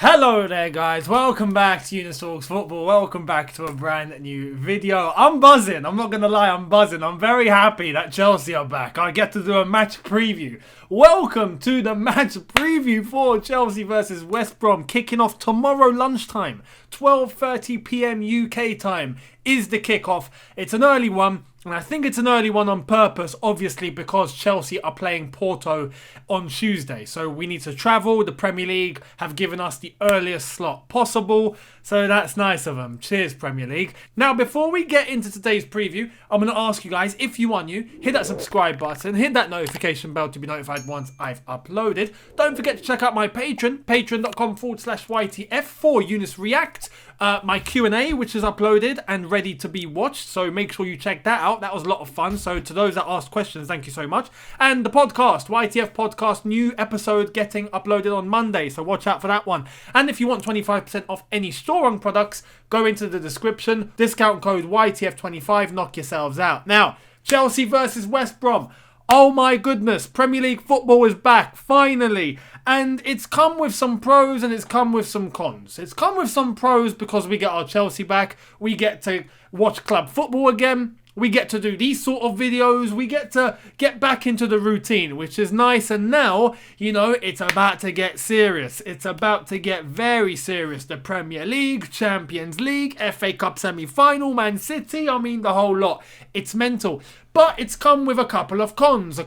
Hello there guys, welcome back to Younes Talks Football, welcome back to a brand new video. I'm buzzing, I'm not going to lie, I'm buzzing. I'm very happy that Chelsea are back. I get to do a match preview. Welcome to the match preview for Chelsea versus West Brom, kicking off tomorrow lunchtime, 12:30 PM UK time is the kickoff. It's an early one. And I think it's an early one on purpose, obviously, because Chelsea are playing Porto on Tuesday. So we need to travel. The Premier League have given us the earliest slot possible. So that's nice of them. Cheers, Premier League. Now, before we get into today's preview, I'm going to ask you guys, if you are new, hit that subscribe button, hit that notification bell to be notified once I've uploaded. Don't forget to check out my Patreon, patreon.com/YTF for Younes React. My Q&A, which is uploaded and ready to be watched. So make sure you check that out. That was a lot of fun. So to those that asked questions, thank you so much. And the podcast, YTF podcast, new episode getting uploaded on Monday. So watch out for that one. And if you want 25% off any store-run products, go into the description. Discount code YTF25. Knock yourselves out. Now, Chelsea versus West Brom. Oh my goodness, Premier League football is back, finally. And it's come with some pros and it's come with some cons. It's come with some pros because we get our Chelsea back. We get to watch club football again. We get to do these sort of videos. We get to get back into the routine, which is nice. And now, you know, it's about to get serious. It's about to get very serious. The Premier League, Champions League, FA Cup semi-final, Man City. I mean, the whole lot. It's mental. But it's come with a couple of cons.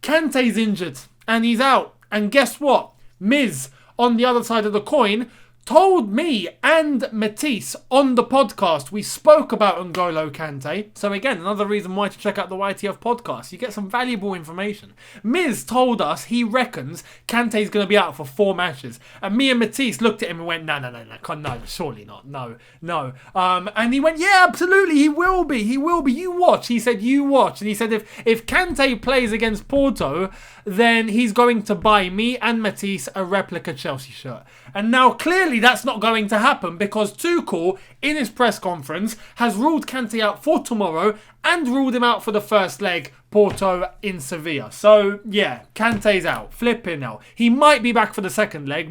Kante's injured and he's out. And guess what? Miz, on the other side of the coin, told me and Matisse on the podcast. We spoke about N'Golo Kante. So again, another reason why to check out the YTF podcast. You get some valuable information. Miz told us he reckons Kante's going to be out for 4 matches. And me and Matisse looked at him and went, no, surely not. No. And he went, yeah, absolutely, he will be. You watch. He said, you watch. And he said, if Kante plays against Porto, then he's going to buy me and Matisse a replica Chelsea shirt. And now clearly that's not going to happen because Tuchel, in his press conference, has ruled Kante out for tomorrow and ruled him out for the first leg, Porto in Sevilla. So yeah, Kante's out. Flipping hell. He might be back for the second leg,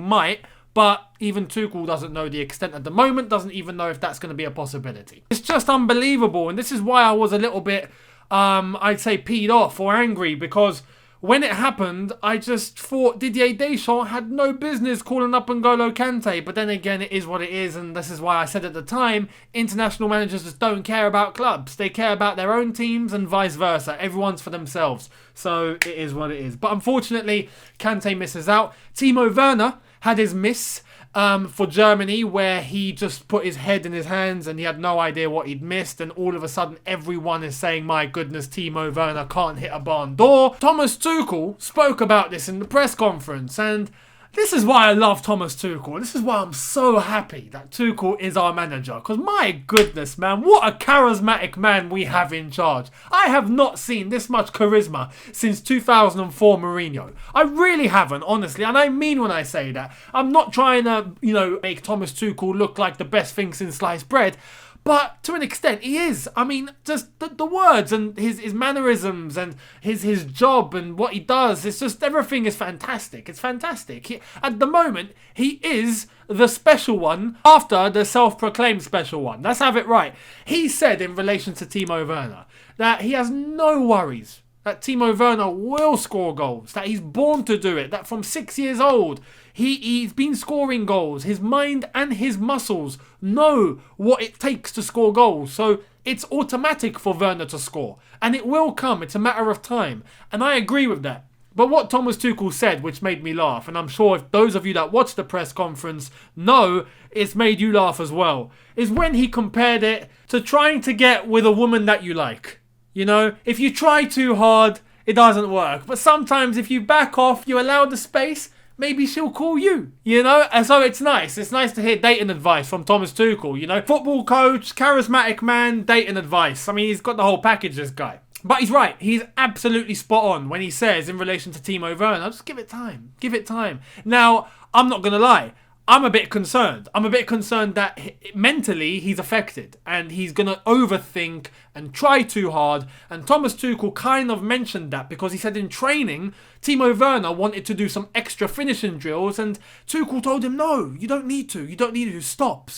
but even Tuchel doesn't know the extent at the moment, doesn't even know if that's going to be a possibility. It's just unbelievable, and this is why I was a little bit, I'd say, peed off or angry, because when it happened, I just thought Didier Deschamps had no business calling up N'Golo Kante. But then again, it is what it is. And this is why I said at the time, international managers just don't care about clubs. They care about their own teams and vice versa. Everyone's for themselves. So it is what it is. But unfortunately, Kante misses out. Timo Werner had his miss for Germany, where he just put his head in his hands and he had no idea what he'd missed, and all of a sudden everyone is saying, my goodness, Timo Werner can't hit a barn door. Thomas Tuchel spoke about this in the press conference, and this is why I love Thomas Tuchel. This is why I'm so happy that Tuchel is our manager. Because my goodness, man, what a charismatic man we have in charge. I have not seen this much charisma since 2004 Mourinho. I really haven't, honestly. And I mean when I say that. I'm not trying to, make Thomas Tuchel look like the best thing since sliced bread. But to an extent, he is. I mean, just the words and his mannerisms and his job and what he does. It's just, everything is fantastic. It's fantastic. At the moment, he is the special one after the self-proclaimed special one. Let's have it right. He said in relation to Timo Werner that he has no worries that Timo Werner will score goals, that he's born to do it, that from 6 years old, he's been scoring goals. His mind and his muscles know what it takes to score goals. So it's automatic for Werner to score. And it will come. It's a matter of time. And I agree with that. But what Thomas Tuchel said, which made me laugh, and I'm sure if those of you that watched the press conference know it's made you laugh as well, is when he compared it to trying to get with a woman that you like. If you try too hard, it doesn't work. But sometimes if you back off, you allow the space, maybe she'll call you, And so it's nice. It's nice to hear dating advice from Thomas Tuchel, Football coach, charismatic man, dating advice. I mean, he's got the whole package, this guy. But he's right. He's absolutely spot on when he says in relation to Timo Werner, just give it time. Give it time. Now, I'm not going to lie. I'm a bit concerned. I'm a bit concerned that mentally he's affected and he's going to overthink and try too hard. And Thomas Tuchel kind of mentioned that because he said in training, Timo Werner wanted to do some extra finishing drills and Tuchel told him, no, you don't need to. You don't need to. Stop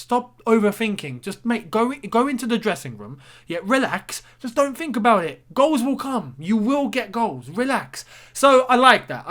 overthinking. Just go into the dressing room. Yeah, relax. Just don't think about it. Goals will come. You will get goals. Relax. So I like that.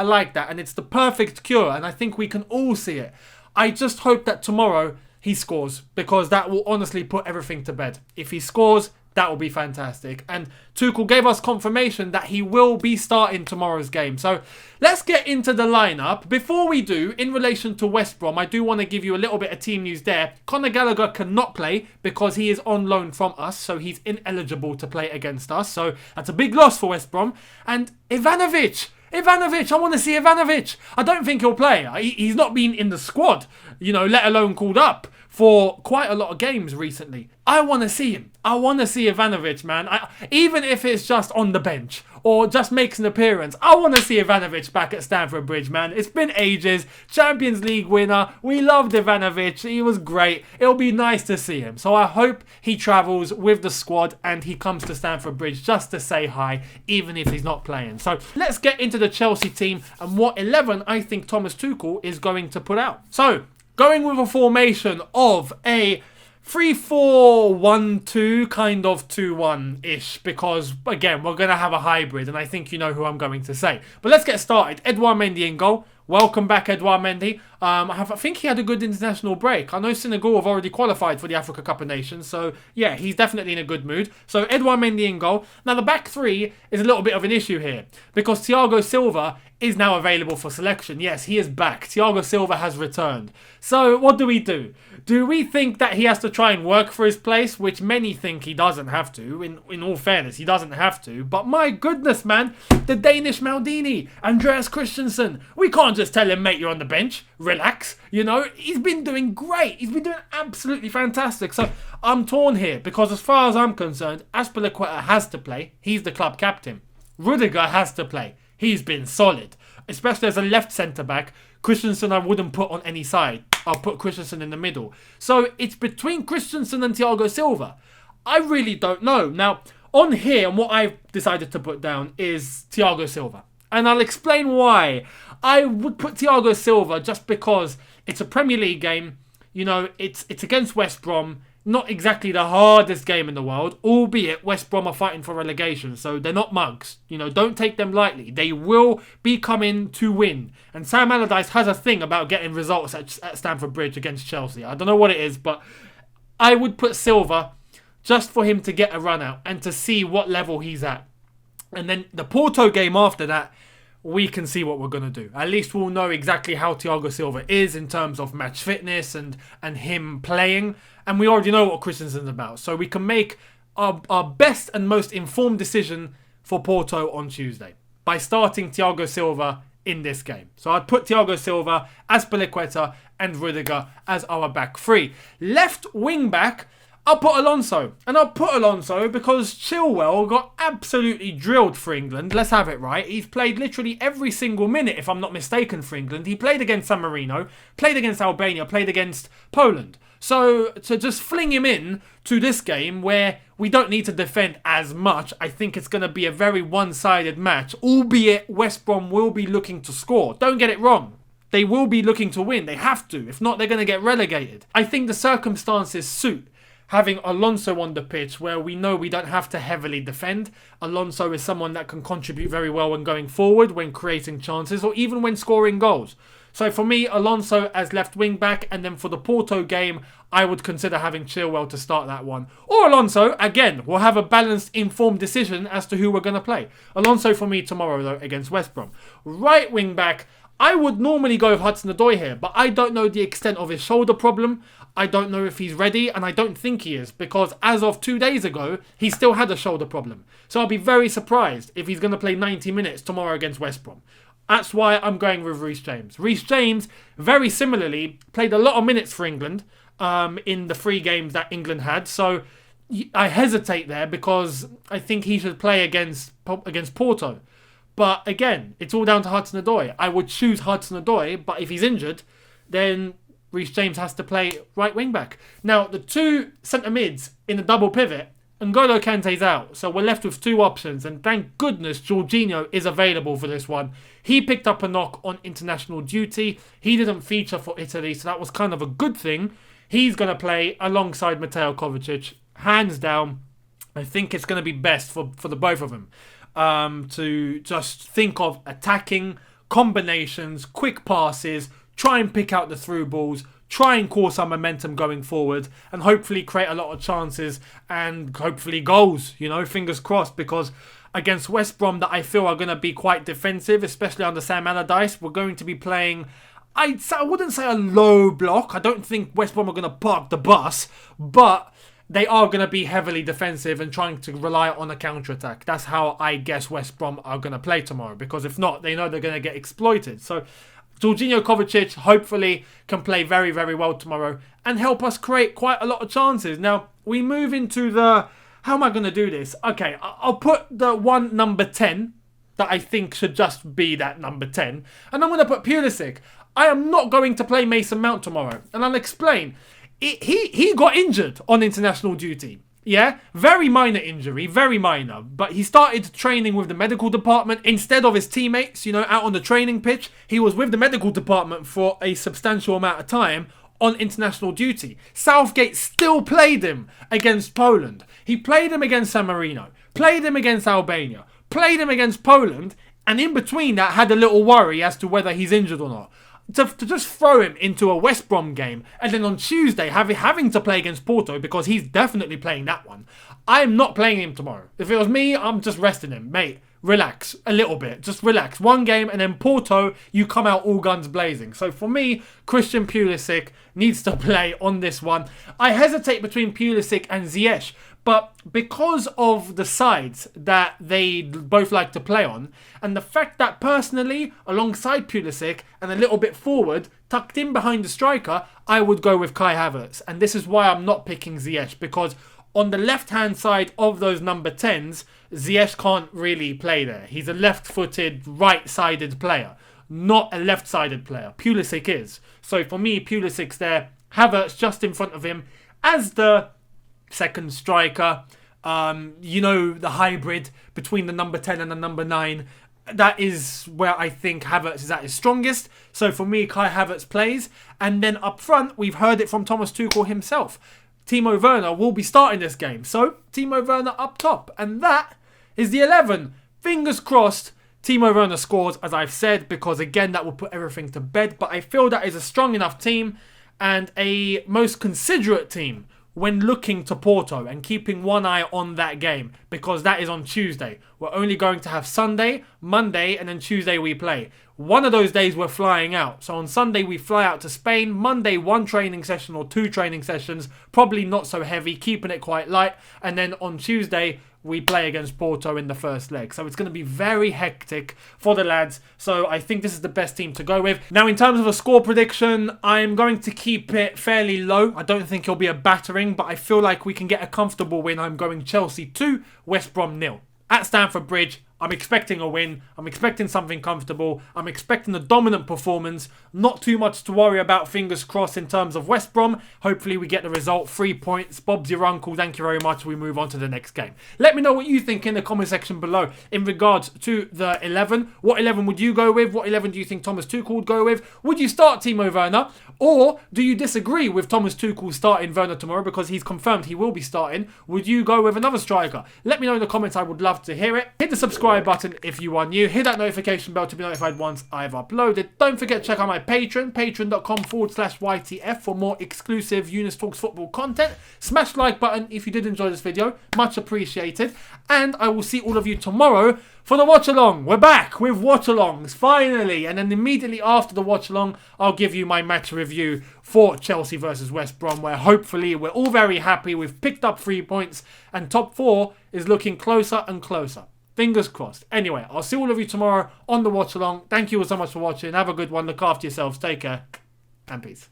And it's the perfect cure. And I think we can all see it. I just hope that tomorrow he scores because that will honestly put everything to bed. If he scores, that will be fantastic. And Tuchel gave us confirmation that he will be starting tomorrow's game. So let's get into the lineup. Before we do, in relation to West Brom, I do want to give you a little bit of team news there. Conor Gallagher cannot play because he is on loan from us. So he's ineligible to play against us. So that's a big loss for West Brom. And Ivanovic, I want to see Ivanovic. I don't think he'll play. He's not been in the squad, let alone called up for quite a lot of games recently. I want to see him. I want to see Ivanovic, man. Even if it's just on the bench or just makes an appearance, I want to see Ivanovic back at Stamford Bridge, man. It's been ages. Champions League winner. We loved Ivanovic. He was great. It'll be nice to see him. So I hope he travels with the squad and he comes to Stamford Bridge just to say hi, even if he's not playing. So let's get into the Chelsea team and what 11 I think Thomas Tuchel is going to put out. So going with a formation of a 3-4-1-2, kind of 2-1-ish, because, again, we're going to have a hybrid, and I think you know who I'm going to say. But let's get started. Edouard Mendy in goal. Welcome back, Edouard Mendy. I think he had a good international break. I know Senegal have already qualified for the Africa Cup of Nations, so yeah, he's definitely in a good mood. So Edouard Mendy in goal. Now the back three is a little bit of an issue here because Thiago Silva is now available for selection. Yes, he is back. Thiago Silva has returned. So what do we do? Do we think that he has to try and work for his place, which many think he doesn't have to? In all fairness, he doesn't have to. But my goodness, man, the Danish Maldini, Andreas Christensen. We can't just tell him, mate, you're on the bench. Relax. He's been doing great. He's been doing absolutely fantastic. So I'm torn here because as far as I'm concerned, Azpilicueta has to play. He's the club captain. Rudiger has to play. He's been solid, especially as a left centre-back. Christensen I wouldn't put on any side. I'll put Christensen in the middle. So it's between Christensen and Thiago Silva. I really don't know. Now, on here, and what I've decided to put down is Thiago Silva. And I'll explain why. I would put Thiago Silva just because it's a Premier League game. It's against West Brom. Not exactly the hardest game in the world, albeit West Brom are fighting for relegation, so they're not mugs. Don't take them lightly. They will be coming to win. And Sam Allardyce has a thing about getting results at Stamford Bridge against Chelsea. I don't know what it is, but I would put Silva just for him to get a run out and to see what level he's at. And then the Porto game after that, we can see what we're going to do. At least we'll know exactly how Thiago Silva is in terms of match fitness and him playing. And we already know what Christensen's about. So we can make our best and most informed decision for Porto on Tuesday by starting Thiago Silva in this game. So I'd put Thiago Silva, Azpilicueta and Rudiger as our back three. Left wing back, I'll put Alonso. And I'll put Alonso because Chilwell got absolutely drilled for England. Let's have it right. He's played literally every single minute, if I'm not mistaken, for England. He played against San Marino, played against Albania, played against Poland. So to just fling him in to this game where we don't need to defend as much, I think it's going to be a very one-sided match, albeit West Brom will be looking to score. Don't get it wrong. They will be looking to win. They have to. If not, they're going to get relegated. I think the circumstances suit having Alonso on the pitch where we know we don't have to heavily defend. Alonso is someone that can contribute very well when going forward, when creating chances, or even when scoring goals. So for me, Alonso as left wing back, and then for the Porto game, I would consider having Chilwell to start that one. Or Alonso, again, we'll have a balanced, informed decision as to who we're going to play. Alonso for me tomorrow, though, against West Brom. Right wing back, I would normally go with Hudson-Odoi here, but I don't know the extent of his shoulder problem. I don't know if he's ready, and I don't think he is, because as of 2 days ago, he still had a shoulder problem. So I'll be very surprised if he's going to play 90 minutes tomorrow against West Brom. That's why I'm going with Reece James. Reece James, very similarly, played a lot of minutes for England in the 3 games that England had. So I hesitate there because I think he should play against Porto. But again, it's all down to Hudson-Odoi. I would choose Hudson-Odoi, but if he's injured, then Reece James has to play right wing back. Now, the two centre mids in the double pivot, N'Golo Kante's out, so we're left with two options, and thank goodness Jorginho is available for this one. He picked up a knock on international duty. He didn't feature for Italy, so that was kind of a good thing. He's going to play alongside Mateo Kovacic. Hands down, I think it's going to be best for the both of them to just think of attacking, combinations, quick passes, try and pick out the through balls, try and cause some momentum going forward, and hopefully create a lot of chances and hopefully goals, fingers crossed, because against West Brom that I feel are going to be quite defensive, especially under Sam Allardyce, we're going to be playing, I wouldn't say a low block. I don't think West Brom are going to park the bus, but they are going to be heavily defensive and trying to rely on a counter-attack. That's how I guess West Brom are going to play tomorrow, because if not, they know they're going to get exploited. So Jorginho Kovacic hopefully can play very, very well tomorrow and help us create quite a lot of chances. Now, we move into the... How am I going to do this? Okay, I'll put the one number 10 that I think should just be that number 10. And I'm going to put Pulisic. I am not going to play Mason Mount tomorrow. And I'll explain. He got injured on international duty. Yeah, very minor injury, very minor. But he started training with the medical department instead of his teammates, out on the training pitch. He was with the medical department for a substantial amount of time on international duty. Southgate still played him against Poland. He played him against San Marino, played him against Albania, played him against Poland, and in between that had a little worry as to whether he's injured or not. To just throw him into a West Brom game and then on Tuesday having to play against Porto, because he's definitely playing that one. I'm not playing him tomorrow. If it was me, I'm just resting him. Mate, relax a little bit. Just relax. One game and then Porto, you come out all guns blazing. So for me, Christian Pulisic needs to play on this one. I hesitate between Pulisic and Ziyech, but because of the sides that they both like to play on, and the fact that personally, alongside Pulisic and a little bit forward, tucked in behind the striker, I would go with Kai Havertz. And this is why I'm not picking Ziyech, because on the left-hand side of those number 10s, Ziyech can't really play there. He's a left-footed, right-sided player, not a left-sided player. Pulisic is. So for me, Pulisic's there. Havertz just in front of him as the second striker. The hybrid between the number 10 and the number 9. That is where I think Havertz is at his strongest. So for me, Kai Havertz plays. And then up front, we've heard it from Thomas Tuchel himself. Timo Werner will be starting this game. So Timo Werner up top. And that is the 11. Fingers crossed Timo Werner scores, as I've said, because again, that will put everything to bed. But I feel that is a strong enough team and a most considerate team when looking to Porto and keeping one eye on that game, because that is on Tuesday. We're only going to have Sunday, Monday, and then Tuesday we play. One of those days we're flying out. So on Sunday we fly out to Spain. Monday, one training session or two training sessions. Probably not so heavy, keeping it quite light. And then on Tuesday, we play against Porto in the first leg. So it's going to be very hectic for the lads. So I think this is the best team to go with. Now, in terms of a score prediction, I'm going to keep it fairly low. I don't think it'll be a battering, but I feel like we can get a comfortable win. I'm going Chelsea 2, West Brom 0. At Stamford Bridge, I'm expecting a win. I'm expecting something comfortable. I'm expecting a dominant performance. Not too much to worry about, fingers crossed, in terms of West Brom. Hopefully we get the result. 3 points. Bob's your uncle. Thank you very much. We move on to the next game. Let me know what you think in the comment section below in regards to the 11. What 11 would you go with? What 11 do you think Thomas Tuchel would go with? Would you start Timo Werner? Or do you disagree with Thomas Tuchel starting Werner tomorrow because he's confirmed he will be starting? Would you go with another striker? Let me know in the comments. I would love to hear it. Hit the subscribe button if you are new. Hit that notification bell to be notified once I've uploaded. Don't forget to check out my Patreon, patreon.com/YTF for more exclusive Younes Talks Football content. Smash the like button if you did enjoy this video. Much appreciated. And I will see all of you tomorrow for the watch along. We're back with watch alongs finally, and then immediately after the watch along I'll give you my match review for Chelsea versus West Brom, where hopefully we're all very happy. We've picked up 3 points and top 4 is looking closer and closer. Fingers crossed. Anyway, I'll see all of you tomorrow on the watch along. Thank you all so much for watching. Have a good one. Look after yourselves. Take care and peace.